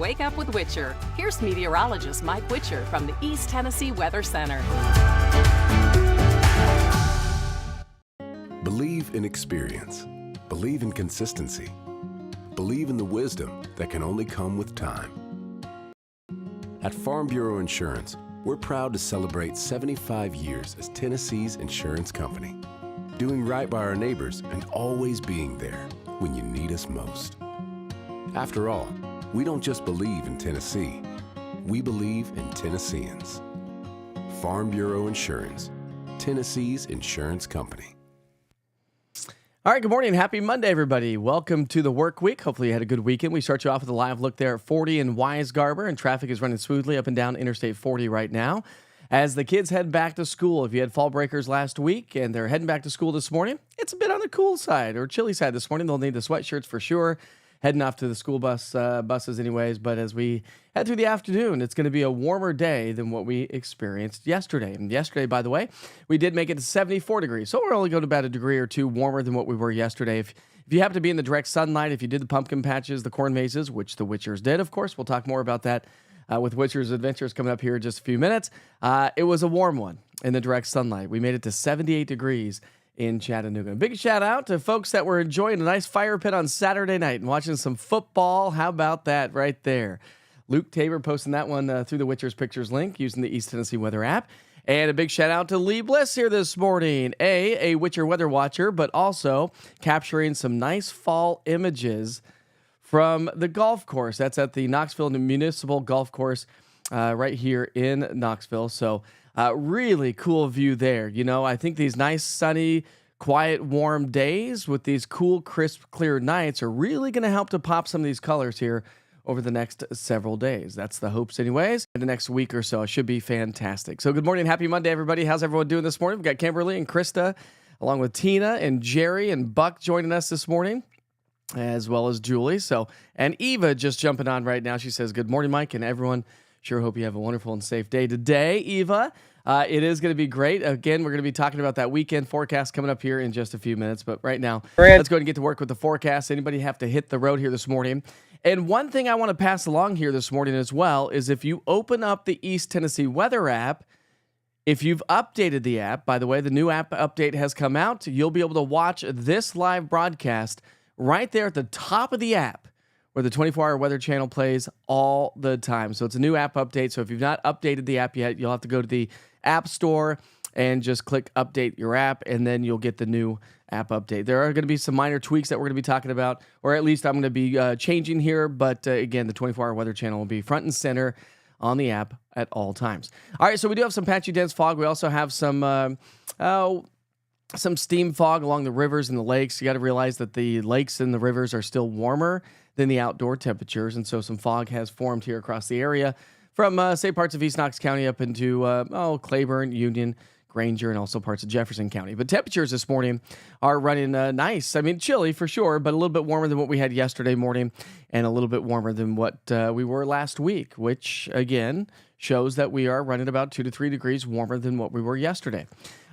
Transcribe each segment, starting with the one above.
Wake Up with Witcher. Here's meteorologist Mike Witcher from the East Tennessee Weather Center. Believe in experience. Believe in consistency. Believe in the wisdom that can only come with time. At Farm Bureau Insurance, we're proud to celebrate 75 years as Tennessee's insurance company, doing right by our neighbors and always being there when you need us most. After all, we don't just believe in Tennessee, we believe in Tennesseans. Farm Bureau Insurance, Tennessee's insurance company. All right, good morning. Happy Monday, everybody. Welcome to the work week. Hopefully you had a good weekend. We start you off with a live look there at 40 in Weisgarber, and traffic is running smoothly up and down Interstate 40 right now. As the kids head back to school, if you had fall breakers last week and they're heading back to school this morning, it's a bit on the cool side or chilly side this morning. They'll need the sweatshirts for sure. Heading off to the school buses anyways. But as we head through the afternoon, it's going to be a warmer day than what we experienced yesterday. And yesterday, by the way, we did make it to 74 degrees. So we're only going to about a degree or two warmer than what we were yesterday. If you happen to be in the direct sunlight, if you did the pumpkin patches, the corn mazes, which the Witchers did, of course, we'll talk more about that with Witcher's Adventures coming up here in just a few minutes. It was a warm one in the direct sunlight. We made it to 78 degrees in Chattanooga. Big shout out to folks that were enjoying a nice fire pit on Saturday night and watching some football. How about that right there? Luke Tabor posting that one through the Witcher's Pictures link using the East Tennessee Weather app. And a big shout out to Lee Bliss here this morning, a Witcher weather watcher, but also capturing some nice fall images from the golf course. That's at the Knoxville Municipal Golf Course right here in Knoxville. So really cool view there. You know, I think these nice, sunny, quiet, warm days with these cool, crisp, clear nights are really going to help to pop some of these colors here over the next several days. That's the hopes anyways. The next week or so should be fantastic. So good morning. Happy Monday, everybody. How's everyone doing this morning? We've got Kimberly and Krista, along with Tina and Jerry and Buck joining us this morning, as well as Julie. And Eva just jumping on right now. She says, good morning, Mike, and everyone. Sure hope you have a wonderful and safe day today, Eva. It is going to be great. Again, we're going to be talking about that weekend forecast coming up here in just a few minutes. But right now, let's go ahead and get to work with the forecast. Anybody have to hit the road here this morning? And one thing I want to pass along here this morning as well is if you open up the East Tennessee Weather app, if you've updated the app, by the way, the new app update has come out. You'll be able to watch this live broadcast right there at the top of the app, where the 24-hour weather channel plays all the time. So it's a new app update. So if you've not updated the app yet, you'll have to go to the App Store and just click Update Your App, and then you'll get the new app update. There are going to be some minor tweaks that we're going to be talking about, or at least I'm going to be changing here. But again, the 24-hour weather channel will be front and center on the app at all times. All right, so we do have some patchy dense fog. We also have some steam fog along the rivers and the lakes. You got to realize that the lakes and the rivers are still warmer than the outdoor temperatures, and so some fog has formed here across the area from, say, parts of East Knox County up into, Claiborne, Union, Granger, and also parts of Jefferson County. But temperatures this morning are running nice. I mean, chilly for sure, but a little bit warmer than what we had yesterday morning and a little bit warmer than what we were last week, which, again, shows that we are running about 2 to 3 degrees warmer than what we were yesterday.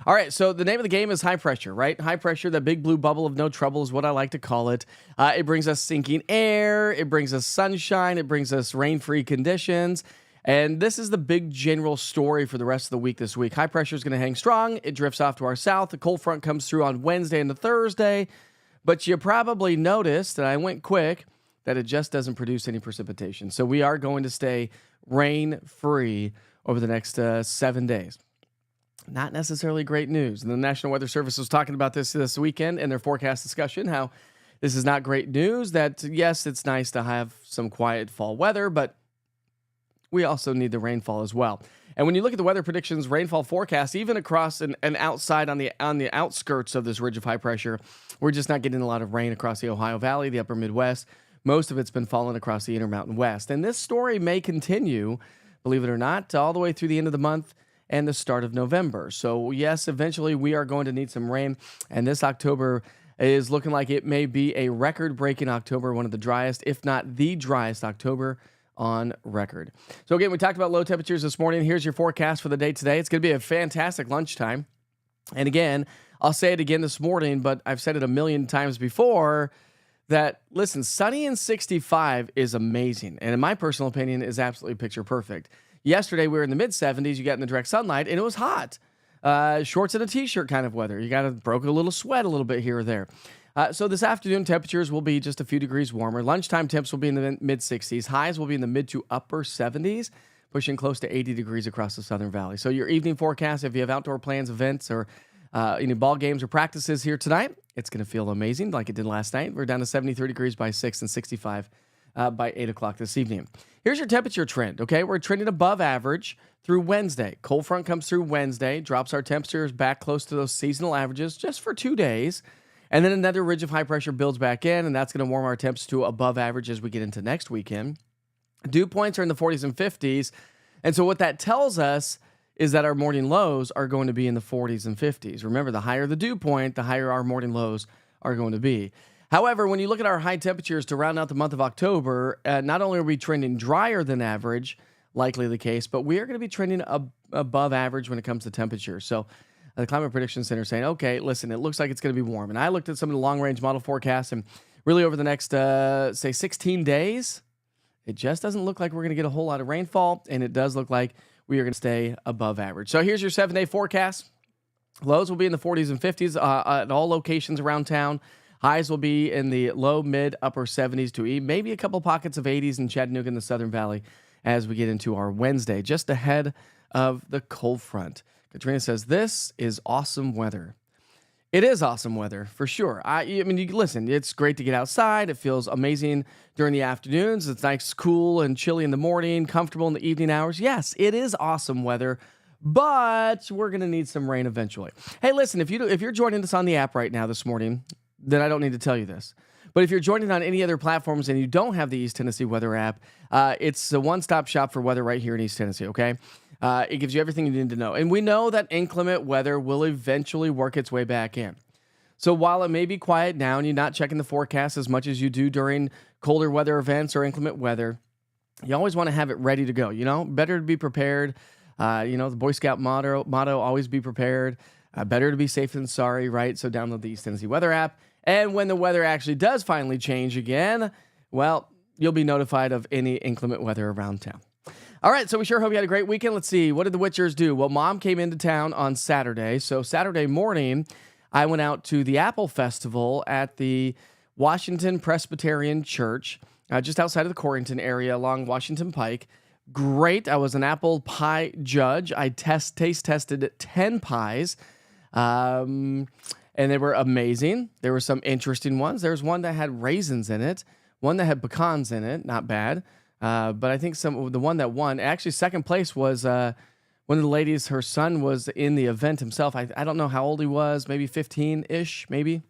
All right, so the name of the game is high pressure, right? High pressure, that big blue bubble of no trouble is what I like to call it. It brings us sinking air, it brings us sunshine, it brings us rain-free conditions. And this is the big general story for the rest of the week this week. High pressure is going to hang strong. It drifts off to our south. The cold front comes through on Wednesday and Thursday. But you probably noticed, and I went quick, that it just doesn't produce any precipitation. So we are going to stay rain-free over the next 7 days. Not necessarily great news. And the National Weather Service was talking about this weekend in their forecast discussion, how this is not great news, that yes, it's nice to have some quiet fall weather, but we also need the rainfall as well. And when you look at the weather predictions, rainfall forecast, even across and outside on the outskirts of this ridge of high pressure, we're just not getting a lot of rain across the Ohio Valley, the upper Midwest. Most of it's been falling across the Intermountain West. And this story may continue, believe it or not, all the way through the end of the month and the start of November. So yes, eventually we are going to need some rain. And this October is looking like it may be a record-breaking October, one of the driest, if not the driest October on record. So again, we talked about low temperatures this morning. Here's your forecast for the day today. It's going to be a fantastic lunchtime. And again, I'll say it again this morning, but I've said it a million times before. that, listen, sunny and 65 is amazing. And in my personal opinion, is absolutely picture perfect. Yesterday, we were in the mid 70s. You got in the direct sunlight, and it was hot. Shorts and a t-shirt kind of weather. You broke a little sweat a little bit here or there. So this afternoon, temperatures will be just a few degrees warmer. Lunchtime temps will be in the mid 60s. Highs will be in the mid to upper 70s, pushing close to 80 degrees across the Southern Valley. So your evening forecast, if you have outdoor plans, events, or any ball games or practices here tonight, it's going to feel amazing like it did last night. We're down to 73 degrees by 6 and 65 by 8 o'clock this evening. Here's your temperature trend, okay? We're trending above average through Wednesday. Cold front comes through Wednesday, drops our temperatures back close to those seasonal averages just for 2 days. And then another ridge of high pressure builds back in, and that's going to warm our temps to above average as we get into next weekend. Dew points are in the 40s and 50s. And so what that tells us is that our morning lows are going to be in the 40s and 50s. Remember, the higher the dew point, the higher our morning lows are going to be. However, when you look at our high temperatures to round out the month of October, not only are we trending drier than average, likely the case, but we are going to be trending above average when it comes to temperature. So the Climate Prediction Center is saying, okay, listen, it looks like it's going to be warm. And I looked at some of the long-range model forecasts, and really over the next, say, 16 days, it just doesn't look like we're going to get a whole lot of rainfall, and it does look like we are going to stay above average. So here's your 7-day forecast. Lows will be in the 40s and 50s at all locations around town. Highs will be in the low, mid, upper 70s to maybe a couple pockets of 80s in Chattanooga and the Southern Valley as we get into our Wednesday, just ahead of the cold front. Katrina says, this is awesome weather. It is awesome weather, for sure. I mean, you listen, it's great to get outside. It feels amazing during the afternoons. It's nice, cool, and chilly in the morning, comfortable in the evening hours. Yes, it is awesome weather, but we're going to need some rain eventually. Hey, listen, if you're joining us on the app right now this morning, then I don't need to tell you this. But if you're joining on any other platforms and you don't have the East Tennessee Weather app, it's a one-stop shop for weather right here in East Tennessee, okay? It gives you everything you need to know. And we know that inclement weather will eventually work its way back in. So while it may be quiet now and you're not checking the forecast as much as you do during colder weather events or inclement weather, you always want to have it ready to go. Better to be prepared. The Boy Scout motto, always be prepared. Better to be safe than sorry, right? So download the East Tennessee Weather app. And when the weather actually does finally change again, well, you'll be notified of any inclement weather around town. All right, so we sure hope you had a great weekend. Let's see, what did the Witchers do? Well, Mom came into town on Saturday. So Saturday morning, I went out to the Apple Festival at the Washington Presbyterian Church, just outside of the Corrington area along Washington Pike. Great. I was an apple pie judge. I taste tested 10 pies. And they were amazing. There were some interesting ones. There was one that had raisins in it, one that had pecans in it, not bad. But I think the one that won, actually second place was one of the ladies, her son was in the event himself. I don't know how old he was, maybe 15-ish, maybe.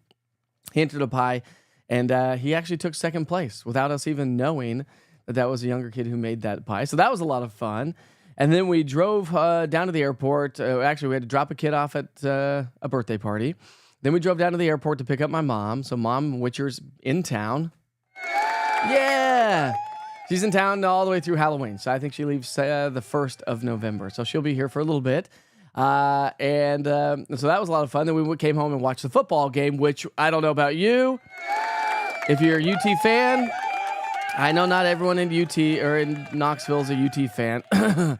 He entered a pie, and he actually took second place without us even knowing that was a younger kid who made that pie. So that was a lot of fun. And then we drove down to the airport. Actually, we had to drop a kid off at a birthday party. Then we drove down to the airport to pick up my mom. So Mom Witcher's in town. Yeah! She's in town all the way through Halloween. So I think she leaves the 1st of November. So she'll be here for a little bit. So that was a lot of fun. Then we came home and watched the football game, which I don't know about you. If you're a UT fan, I know not everyone in UT or in Knoxville is a UT fan. I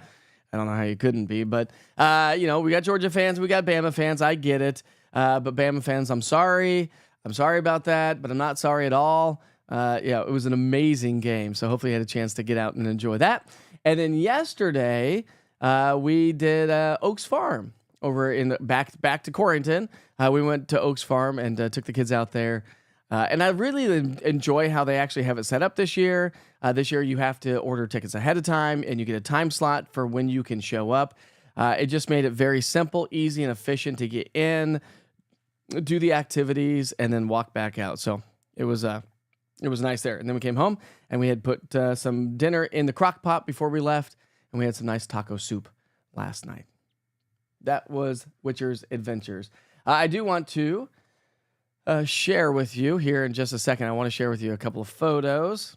don't know how you couldn't be, but we got Georgia fans, we got Bama fans. I get it, but Bama fans, I'm sorry. I'm sorry about that, but I'm not sorry at all. It was an amazing game, so hopefully you had a chance to get out and enjoy that. And then yesterday, we did Oaks Farm over in back to Corrington. We went to Oaks Farm and took the kids out there. And I really enjoy how they actually have it set up this year. This year, you have to order tickets ahead of time, and you get a time slot for when you can show up. It just made it very simple, easy, and efficient to get in, do the activities, and then walk back out. So it was nice there. And then we came home, and we had put some dinner in the crock pot before we left, and we had some nice taco soup last night. That was Witcher's Adventures. I do want to share with you here in just a second. I want to share with you a couple of photos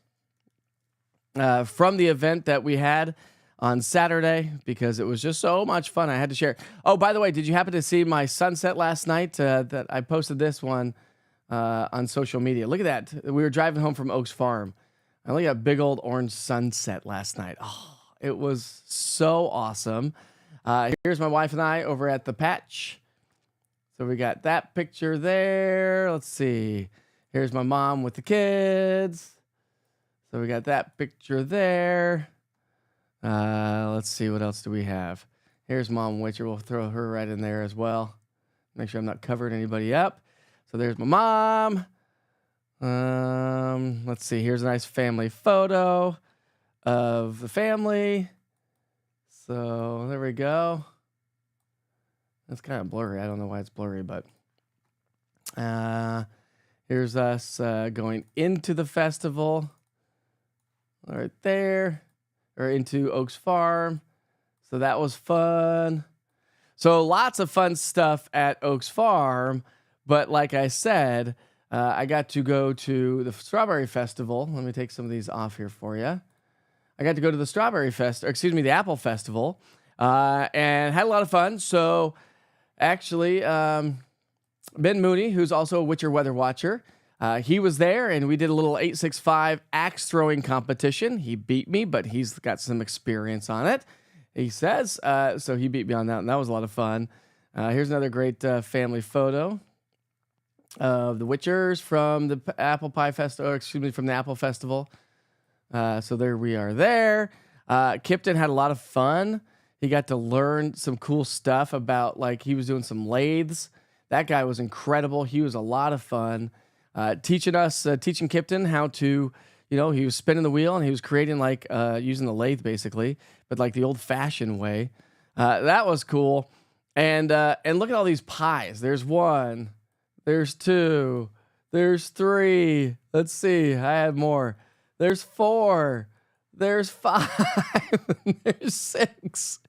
from the event that we had on Saturday because it was just so much fun. I had to share. Oh, by the way, did you happen to see my sunset last night? That I posted this one on social media. Look at that. We were driving home from Oaks Farm. I look at a big old orange sunset last night. Oh, it was so awesome. Here's my wife and I over at the patch. So we got that picture there. Let's see. Here's my mom with the kids. So we got that picture there. Let's see. What else do we have? Here's Mom Witcher. We'll throw her right in there as well. Make sure I'm not covering anybody up. So there's my mom. Let's see. Here's a nice family photo of the family. So there we go. It's kind of blurry. I don't know why it's blurry, but here's us going into the festival right there, or into Oaks Farm. So that was fun. So lots of fun stuff at Oaks Farm. But like I said, I got to go to the Strawberry Festival. Let me take some of these off here for you. I got to go to the Apple Festival, and had a lot of fun. So actually, Ben Mooney, who's also a Witcher Weather Watcher, he was there, and we did a little 865 axe throwing competition. He beat me, but he's got some experience on it, he says. So he beat me on that, and that was a lot of fun. Here's another great family photo of the Witchers from the Apple Festival, from the Apple Festival. So there we are there. Kipton had a lot of fun. He got to learn some cool stuff about, like, he was doing some lathes. That guy was incredible. He was a lot of fun. Teaching Kipton how to, he was spinning the wheel and he was creating, like, using the lathe basically, but like the old fashioned way. That was cool. And look at all these pies. There's one, there's two, there's three. Let's see. I have more. There's four. There's five. There's six.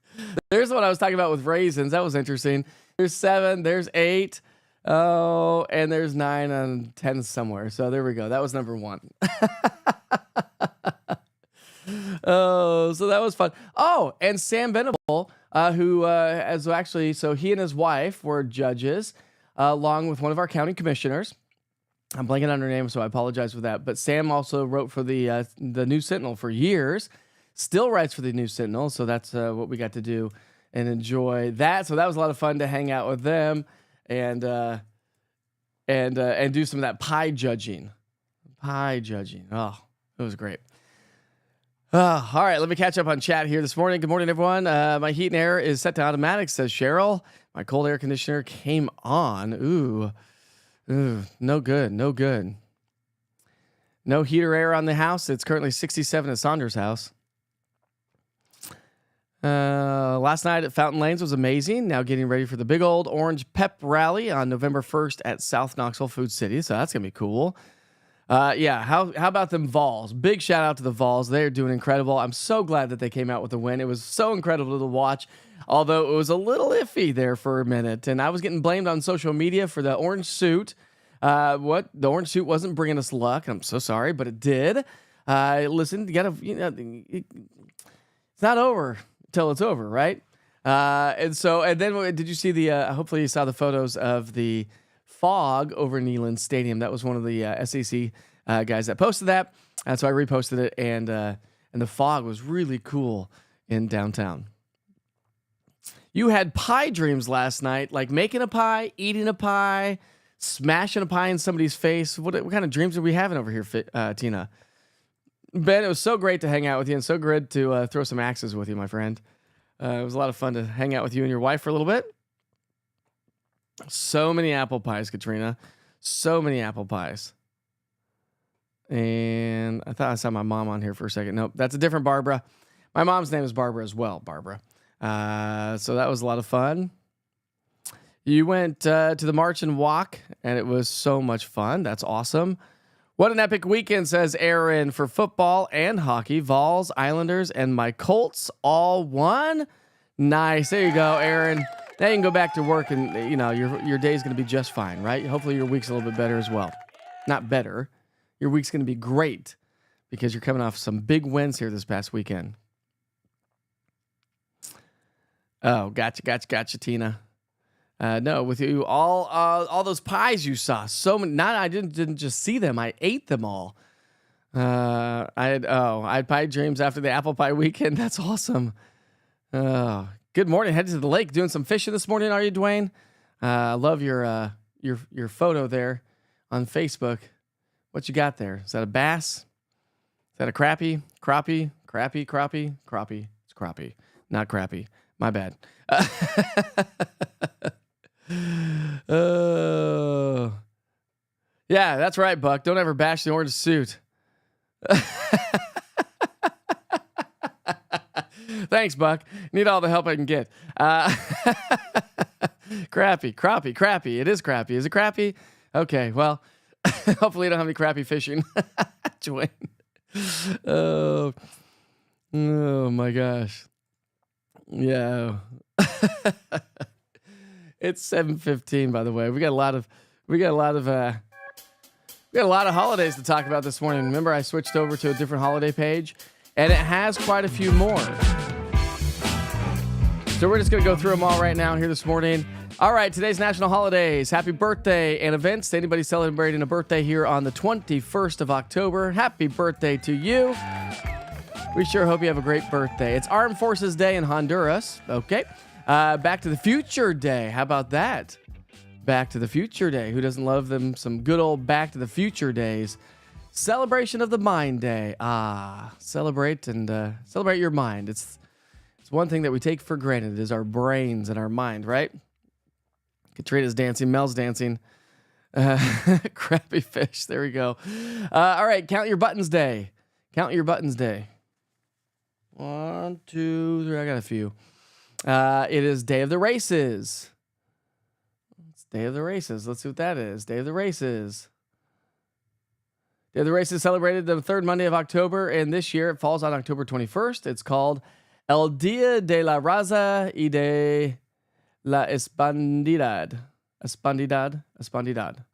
There's what I was talking about with raisins. That was interesting. There's seven. There's eight. Oh, and there's 9 and 10 somewhere. So there we go. That was number one. Oh, so that was fun. Oh, and Sam Venable, so he and his wife were judges, along with one of our county commissioners. I'm blanking on her name, so I apologize for that. But Sam also wrote for the News Sentinel for years, still writes for the News Sentinel. So that's what we got to do and enjoy that. So that was a lot of fun to hang out with them and do some of that pie judging. Oh, it was great. All right, let me catch up on chat here this morning. Good morning, everyone. My heat and air is set to automatic, says Cheryl. My cold air conditioner came on. Ooh, no good. No heater air on the house. It's currently 67 at Saunders' house. Last night at Fountain Lanes was amazing. Now getting ready for the big old orange pep rally on November 1st at South Knoxville Food City. So that's going to be cool. How about them Vols? Big shout out to the Vols. They're doing incredible. I'm so glad that they came out with a win. It was so incredible to watch, although it was a little iffy there for a minute. And I was getting blamed on social media for the orange suit. The orange suit wasn't bringing us luck. I'm so sorry, but it did. Listen, you gotta, it's not over till it's over, right? And then did you see hopefully you saw the photos of the fog over Neyland Stadium. That was one of the SEC guys that posted that. So I reposted it, and the fog was really cool in downtown. You had pie dreams last night, like making a pie, eating a pie, smashing a pie in somebody's face. What kind of dreams are we having over here, Tina? Ben, it was so great to hang out with you and so good to throw some axes with you, my friend. It was a lot of fun to hang out with you and your wife for a little bit. So many apple pies, Katrina. So many apple pies. And I thought I saw my mom on here for a second. Nope, that's a different Barbara. My mom's name is Barbara as well, Barbara. So that was a lot of fun. You went to the March and Walk, and it was so much fun. That's awesome. What an epic weekend, says Aaron, for football and hockey. Vols, Islanders, and my Colts all won. Nice. There you go, Aaron. Now you can go back to work, and your day's going to be just fine, right? Hopefully your week's a little bit better as well. Not better. Your week's going to be great because you're coming off some big wins here this past weekend. Oh, gotcha, Tina. No, with you all those pies you saw. So many. Not I didn't just see them. I ate them all. I had pie dreams after the apple pie weekend. That's awesome. Good morning. Headed to the lake, doing some fishing this morning. Are you, Dwayne? I love your photo there on Facebook. What you got there? Is that a bass? Is that a crappie? Crappie? It's crappie, not crappie. My bad. Yeah, that's right, Buck. Don't ever bash the orange suit. Thanks, Buck. Need all the help I can get. Crappie. It is crappie. Is it crappie? Okay, well, hopefully you don't have any crappie fishing. Dwayne. Oh my gosh. Yeah. It's 7:15, by the way. We got a lot of holidays to talk about this morning. Remember, I switched over to a different holiday page, and it has quite a few more. So we're just going to go through them all right now here this morning. All right, today's national holidays. Happy birthday and events. Anybody celebrating a birthday here on the 21st of October, happy birthday to you. We sure hope you have a great birthday. It's Armed Forces Day in Honduras. Okay. Back to the Future Day. How about that? Back to the Future Day. Who doesn't love them some good old Back to the Future days? Celebration of the Mind Day. Celebrate your mind. It's one thing that we take for granted is our brains and our mind, right? Katrina's dancing. Mel's dancing. Crappy fish. There we go. All right. Count your buttons day. 1, 2, 3. I got a few. It is Day of the Races. It's Day of the Races. Let's see what that is. Day of the Races. Day of the Races celebrated the third Monday of October, and this year it falls on October 21st. It's called El Día de la Raza y de la Espandidad. Espandidad.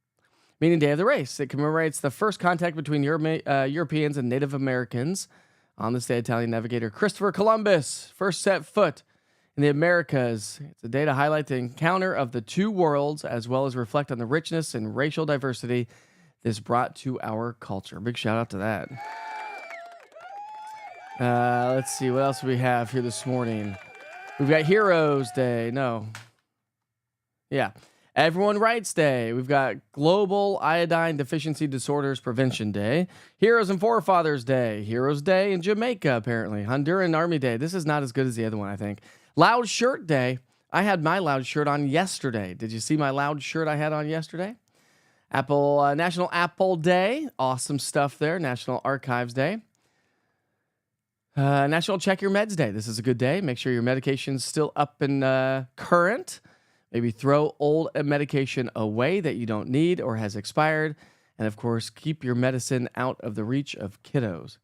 Meaning Day of the Race. It commemorates the first contact between Europeans and Native Americans. On this day, Italian navigator Christopher Columbus first set foot in the Americas. It's a day to highlight the encounter of the two worlds, as well as reflect on the richness and racial diversity this brought to our culture. Big shout out to that. Let's see, what else do we have here this morning? We've got Heroes Day. Everyone Writes Day. We've got Global Iodine Deficiency Disorders Prevention Day. Heroes and Forefathers Day. Heroes Day in Jamaica, apparently. Honduran Army Day. This is not as good as the other one, I think. Loud Shirt Day. I had my loud shirt on yesterday. Did you see my loud shirt I had on yesterday? National Apple Day. Awesome stuff there. National Archives Day. National Check Your Meds Day. This is a good day. Make sure your medication's still up and current. Maybe throw old medication away that you don't need or has expired. And, of course, keep your medicine out of the reach of kiddos.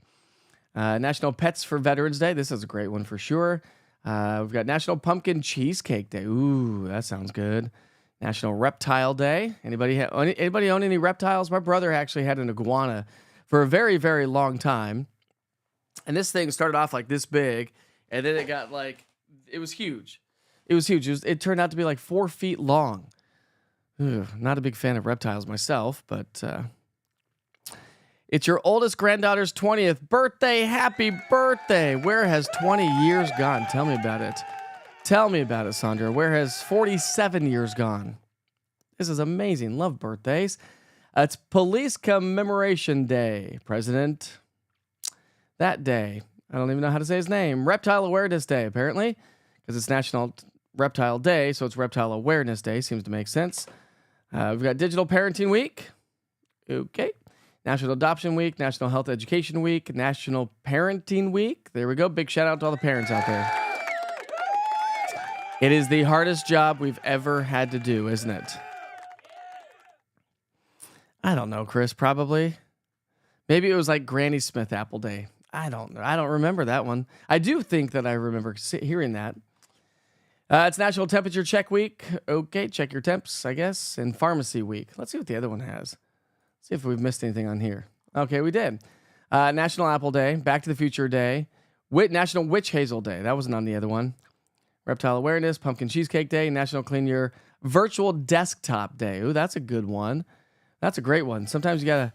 National Pets for Veterans Day. This is a great one for sure. We've got National Pumpkin Cheesecake Day. Ooh, that sounds good. National Reptile Day. Anybody own any reptiles? My brother actually had an iguana for a very, very long time. And this thing started off like this big, and then it got it was huge. It turned out to be like 4 feet long. Not a big fan of reptiles myself, but it's your oldest granddaughter's 20th birthday. Happy birthday. Where has 20 years gone? Tell me about it. Sandra. Where has 47 years gone? This is amazing. Love birthdays. It's Police Commemoration Day. President. That day. I don't even know how to say his name. Reptile Awareness Day, apparently, because it's National Reptile Day, so it's Reptile Awareness Day. Seems to make sense. We've got Digital Parenting Week. Okay. National Adoption Week, National Health Education Week, National Parenting Week. There we go. Big shout out to all the parents out there. It is the hardest job we've ever had to do, isn't it? I don't know, Chris, probably. Maybe it was like Granny Smith Apple Day. I don't know. I don't remember that one. I do think that I remember hearing that. It's National Temperature Check Week. Okay, check your temps, I guess. And Pharmacy Week. Let's see what the other one has. See if we've missed anything on here. Okay, we did. National Apple Day. Back to the Future Day. National Witch Hazel Day. That wasn't on the other one. Reptile Awareness. Pumpkin Cheesecake Day. National Clean Your Virtual Desktop Day. Ooh, that's a good one. That's a great one. Sometimes you got to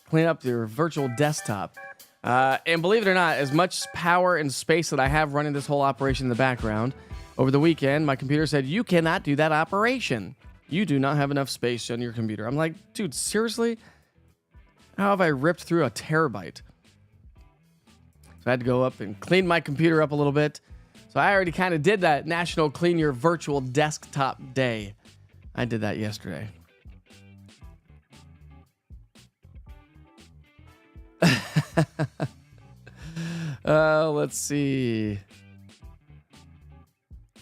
clean up your virtual desktop. And believe it or not, as much power and space that I have running this whole operation in the background, over the weekend, my computer said, you cannot do that operation. You do not have enough space on your computer. I'm like, dude, seriously? How have I ripped through a terabyte? So I had to go up and clean my computer up a little bit. So I already kind of did that National Clean Your Virtual Desktop Day. I did that yesterday. Let's see.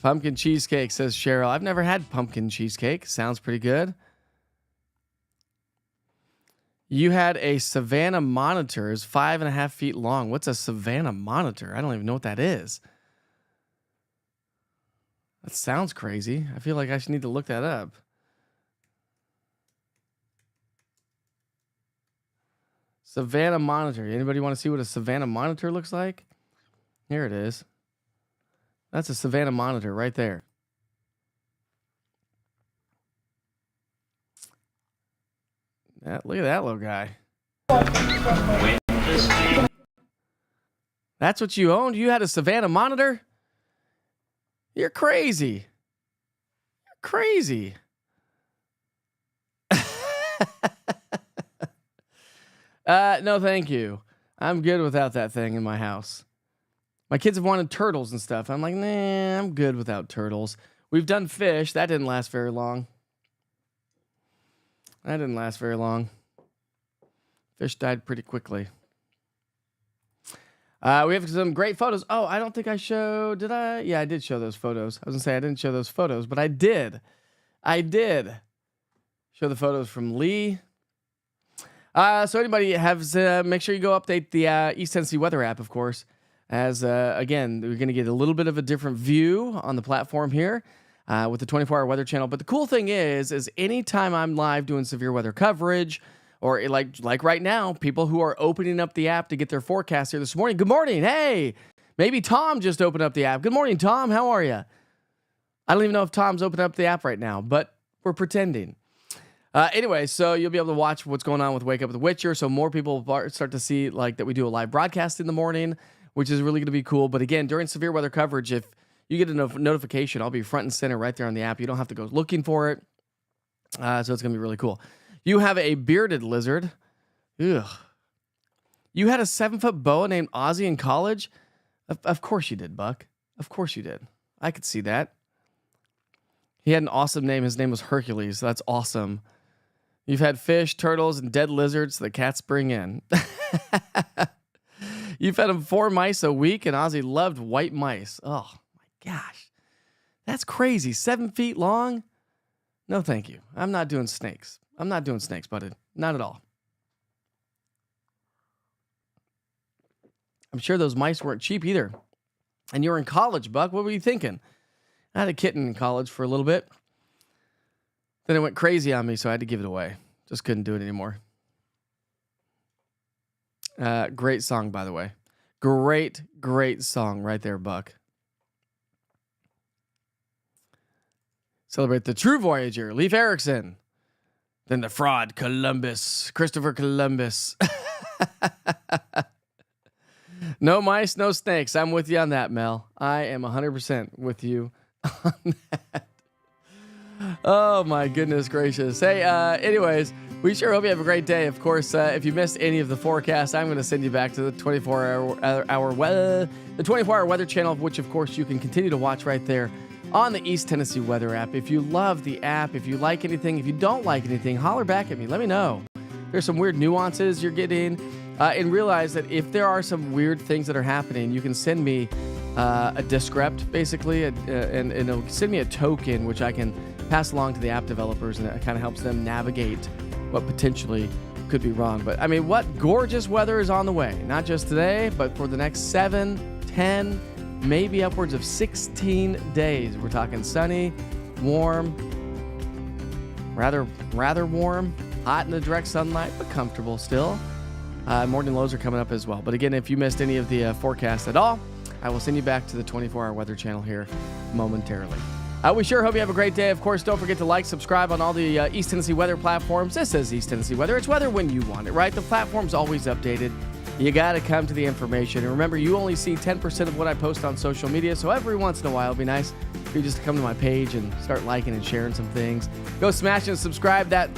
Pumpkin cheesecake, says Cheryl. I've never had pumpkin cheesecake. Sounds pretty good. You had a Savannah monitor. It's 5.5 feet long. What's a Savannah monitor? I don't even know what that is. That sounds crazy. I feel like I should need to look that up. Savannah monitor. Anybody want to see what a Savannah monitor looks like? Here it is. That's a Savannah monitor right there. Look at that little guy. That's what you owned? You had a Savannah monitor? You're crazy. You're crazy. No, thank you. I'm good without that thing in my house. My kids have wanted turtles and stuff. I'm like, nah, I'm good without turtles. We've done fish. That didn't last very long. Fish died pretty quickly. We have some great photos. Oh, I don't think I showed. Did I? Yeah, I did show those photos. I was going to say I didn't show those photos, but I did. I did show the photos from Lee. So anybody has, make sure you go update the East Tennessee Weather app, of course. As, again, we're going to get a little bit of a different view on the platform here with the 24-hour weather channel. But the cool thing is anytime I'm live doing severe weather coverage, or like right now, people who are opening up the app to get their forecast here this morning. Good morning. Hey, maybe Tom just opened up the app. Good morning, Tom. How are you? I don't even know if Tom's opened up the app right now, but we're pretending. Anyway, so you'll be able to watch what's going on with Wake Up with the Witcher. So more people start to see like that we do a live broadcast in the morning, which is really going to be cool. But again, during severe weather coverage, if you get a notification, I'll be front and center right there on the app. You don't have to go looking for it. So it's going to be really cool. You have a bearded lizard. Ugh. You had a 7-foot boa named Ozzy in college? Of course you did, Buck. Of course you did. I could see that. He had an awesome name. His name was Hercules. That's awesome. You've had fish, turtles, and dead lizards the cats bring in. You've fed him 4 mice a week, and Ozzy loved white mice. Oh, my gosh. That's crazy. 7 feet long? No, thank you. I'm not doing snakes. I'm not doing snakes, buddy. Not at all. I'm sure those mice weren't cheap either. And you were in college, Buck. What were you thinking? I had a kitten in college for a little bit. Then it went crazy on me, so I had to give it away. Just couldn't do it anymore. Great song, by the way. Great song right there, Buck. Celebrate the true Voyager, Leif Erikson. Then the fraud, Columbus, Christopher Columbus. No mice, no snakes. I'm with you on that, Mel. I am 100% with you on that. Oh, my goodness gracious. Hey, anyways, we sure hope you have a great day. Of course, if you missed any of the forecast, I'm going to send you back to the 24-hour weather channel, which, of course, you can continue to watch right there on the East Tennessee Weather app. If you love the app, if you like anything, if you don't like anything, holler back at me. Let me know. There's some weird nuances you're getting. And realize that if there are some weird things that are happening, you can send me a descript, basically, and it'll send me a token, which I can pass along to the app developers, and it kind of helps them navigate what potentially could be wrong. But, I mean, what gorgeous weather is on the way. Not just today, but for the next 7, 10, maybe upwards of 16 days. We're talking sunny, warm, rather warm, hot in the direct sunlight, but comfortable still. Morning lows are coming up as well. But again, if you missed any of the forecast at all, I will send you back to the 24-hour weather channel here momentarily. We sure hope you have a great day. Of course, don't forget to like, subscribe on all the East Tennessee weather platforms. This is East Tennessee Weather. It's weather when you want it, right? The platform's always updated. You got to come to the information. And remember, you only see 10% of what I post on social media, so every once in a while, it'd be nice for you just to come to my page and start liking and sharing some things. Go smash and subscribe that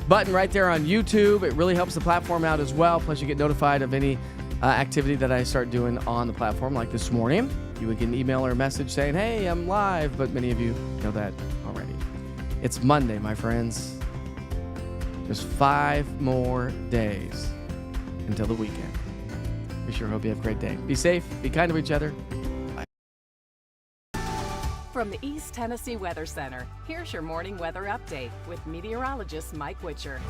button right there on YouTube. It really helps the platform out as well. Plus, you get notified of any activity that I start doing on the platform, like this morning. You would get an email or a message saying, hey, I'm live, but many of you know that already. It's Monday, my friends. Just 5 more days until the weekend. We sure hope you have a great day. Be safe, be kind to each other. Bye. From the East Tennessee Weather Center, here's your morning weather update with meteorologist Mike Witcher.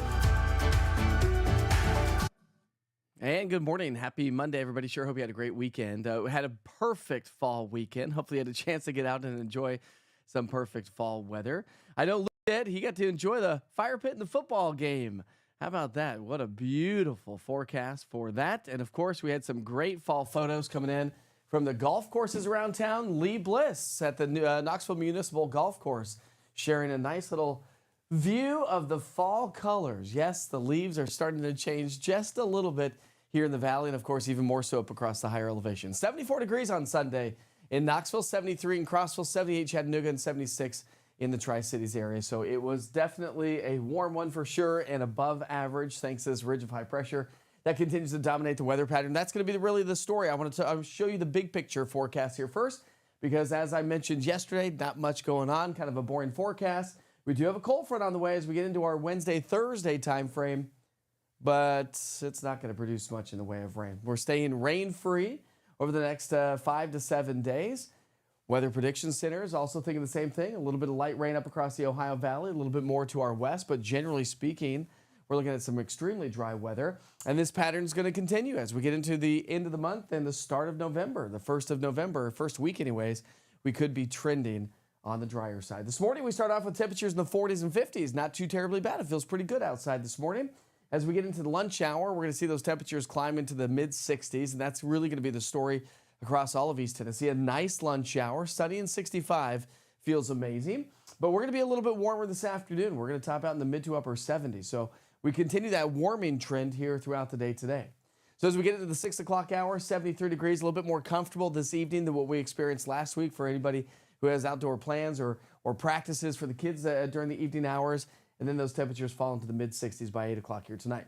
And good morning. Happy Monday, everybody. Sure hope you had a great weekend. We had a perfect fall weekend. Hopefully you had a chance to get out and enjoy some perfect fall weather. I know Luke did. He got to enjoy the fire pit and the football game. How about that? What a beautiful forecast for that. And, of course, we had some great fall photos coming in from the golf courses around town. Lee Bliss at the Knoxville Municipal Golf Course sharing a nice little view of the fall colors. Yes, the leaves are starting to change just a little bit here in the valley, and of course even more so up across the higher elevation. 74 degrees on Sunday in Knoxville, 73 in Crossville, 78 Chattanooga, and 76 in the Tri-Cities area. So it was definitely a warm one for sure and above average thanks to this ridge of high pressure that continues to dominate the weather pattern. That's going to be really the story. I want to show you the big picture forecast here first, because as I mentioned yesterday, not much going on, kind of a boring forecast. We do have a cold front on the way as we get into our Wednesday, Thursday time frame, but it's not going to produce much in the way of rain. We're staying rain-free over the next 5 to 7 days. Weather Prediction Center is also thinking the same thing. A little bit of light rain up across the Ohio Valley, a little bit more to our west, but generally speaking, we're looking at some extremely dry weather. And this pattern is going to continue as we get into the end of the month and the start of November. The 1st of November, first week anyways, we could be trending on the drier side. This morning, we start off with temperatures in the 40s and 50s. Not too terribly bad. It feels pretty good outside this morning. As we get into the lunch hour, we're going to see those temperatures climb into the mid-60s, and that's really going to be the story across all of East Tennessee. A nice lunch hour, sunny and 65, feels amazing. But we're going to be a little bit warmer this afternoon. We're going to top out in the mid to upper 70s. So we continue that warming trend here throughout the day today. So as we get into the 6 o'clock hour, 73 degrees, a little bit more comfortable this evening than what we experienced last week for anybody who has outdoor plans or practices for the kids during the evening hours. And then those temperatures fall into the mid-60s by 8 o'clock here tonight.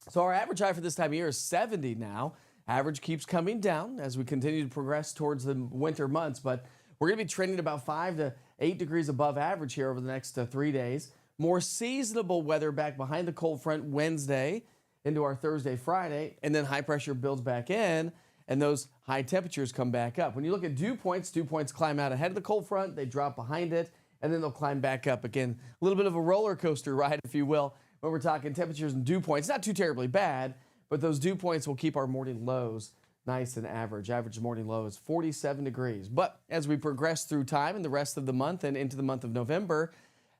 So our average high for this time of year is 70 now. Average keeps coming down as we continue to progress towards the winter months, but we're going to be trending about 5 to 8 degrees above average here over the next 3 days. More seasonable weather back behind the cold front Wednesday into our Thursday, Friday, and then high pressure builds back in, and those high temperatures come back up. When you look at dew points climb out ahead of the cold front, they drop behind it, and then they'll climb back up again. A little bit of a roller coaster ride, if you will, when we're talking temperatures and dew points. Not too terribly bad, but those dew points will keep our morning lows nice and average. Average morning low is 47 degrees. But as we progress through time in the rest of the month and into the month of November,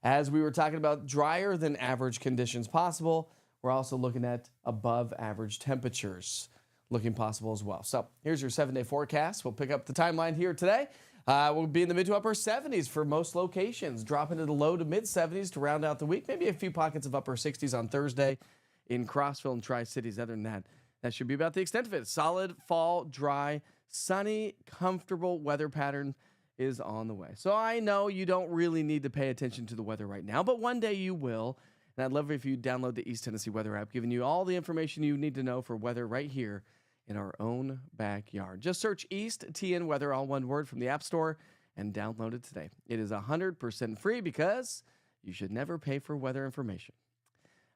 as we were talking about drier than average conditions possible, we're also looking at above average temperatures looking possible as well. So here's your 7-day forecast. We'll pick up the timeline here today. We'll be in the mid to upper 70s for most locations, dropping to the low to mid 70s to round out the week. Maybe a few pockets of upper 60s on Thursday in Crossville and Tri-Cities. Other than that, that should be about the extent of it. Solid fall, dry, sunny, comfortable weather pattern is on the way. So I know you don't really need to pay attention to the weather right now, but one day you will. And I'd love it if you download the East Tennessee Weather app, giving you all the information you need to know for weather right here in our own backyard. Just search eastTNweather, all one word, from the App Store and download it today. It is 100% free because you should never pay for weather information.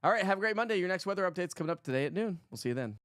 All right, have a great Monday. Your next weather update's coming up today at noon. We'll see you then.